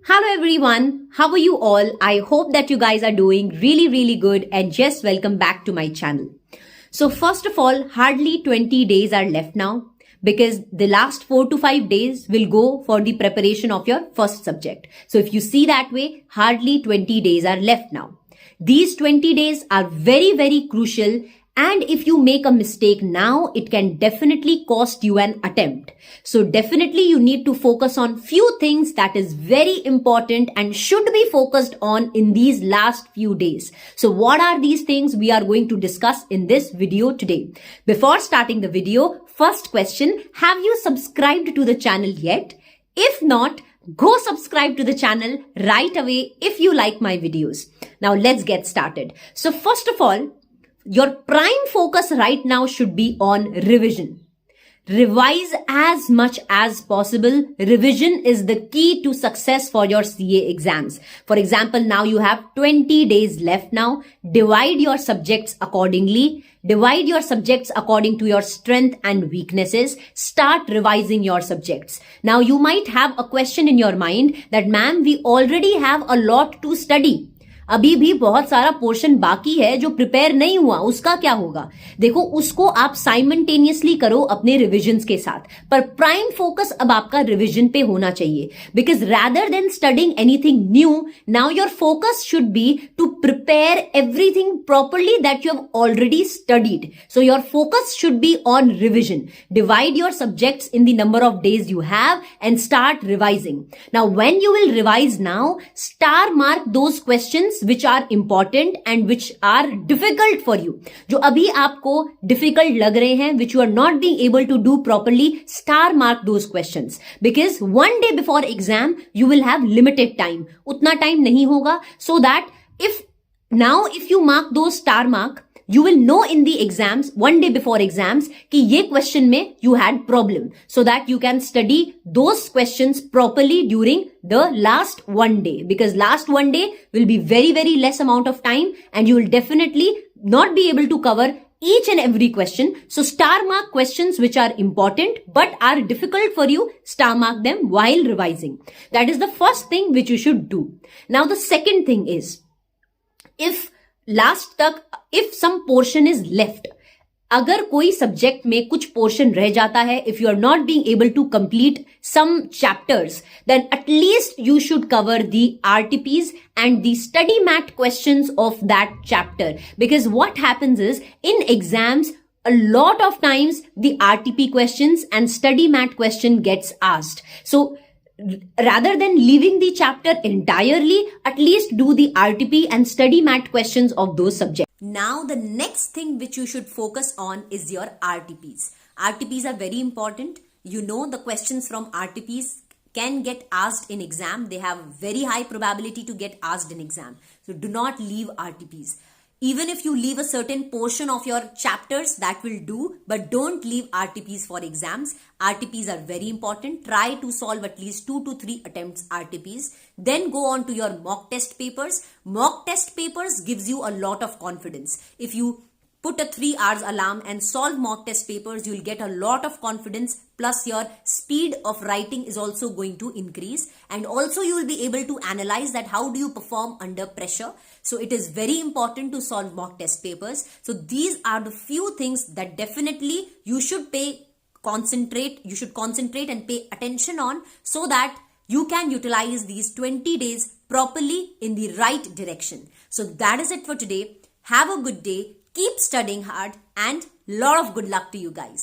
Hello everyone, how are you all? I hope that you guys are doing really good and just welcome back to my channel. So first of all, hardly 20 days are left now because the last 4 to 5 days will go for the preparation of your first subject. So if you see that way, hardly 20 days are left now. These 20 days are very crucial, and if you make a mistake now, it can definitely cost you an attempt. So definitely you need to focus on few things that is very important and should be focused on in these last few days. So what are these things we are going to discuss in this video today? Before starting the video, first question, have you subscribed to the channel yet? If not, go subscribe to the channel right away if you like my videos. Now let's get started. So first of all, your prime focus right now should be on revision. Revise as much as possible. Revision is the key to success for your CA exams. For example, now you have 20 days left now. Divide your subjects accordingly. Divide your subjects according to your strength and weaknesses. Start revising your subjects. Now you might have a question in your mind that ma'am, we already have a lot to study. अभी भी बहुत सारा portion बाकी है जो prepare नहीं हुआ, उसका क्या होगा? देखो, उसको आप साइमल्टेनियसली करो अपने रिविजन्स के साथ, पर प्राइम फोकस अब आपका रिविजन पे होना चाहिए. Because rather than studying anything new, now your focus should be to prepare everything properly that you have already studied. So your focus should be on revision. Divide your subjects in the number of days you have and start revising. Now when you will revise now, star mark those questions which are important and which are difficult for you. जो अभी आपको difficult लग रहे हैं, which you are not being able to do properly, star mark those questions. Because one day before exam, you will have limited time. उतना time नहीं होगा, so that if you mark those star mark, you will know in the exams, one day before exams, कि ये question में you had problem, so that you can study those questions properly during the last one day, because last one day will be very less amount of time and you will definitely not be able to cover each and every question. So star mark questions which are important but are difficult for you, star mark them while revising. That is the first thing which you should do. Now the second thing is, if some portion is left, अगर कोई subject में कुछ portion रह जाता है, if you are not being able to complete some chapters, then at least you should cover the RTPs and the study mat questions of that chapter. Because what happens is, in exams, a lot of times the RTP questions and study mat question gets asked. So rather than leaving the chapter entirely, at least do the RTP and study mat questions of those subjects. Now the next thing which you should focus on is your RTPs. RTPs are very important. You know, the questions from RTPs can get asked in exam. They have very high probability to get asked in exam. So do not leave RTPs. Even if you leave a certain portion of your chapters, that will do, but don't leave RTPs for exams. RTPs are very important. Try to solve at least 2 to 3 attempts RTPs. Then go on to your mock test papers. Mock test papers gives you a lot of confidence. If you put a 3 hours alarm and solve mock test papers, you will get a lot of confidence, plus your speed of writing is also going to increase, and also you will be able to analyze that how do you perform under pressure. So it is very important to solve mock test papers. So these are the few things that definitely you should concentrate and pay attention on, so that you can utilize these 20 days properly in the right direction. So that is it for today. Have a good day. Keep studying hard and lot of good luck to you guys.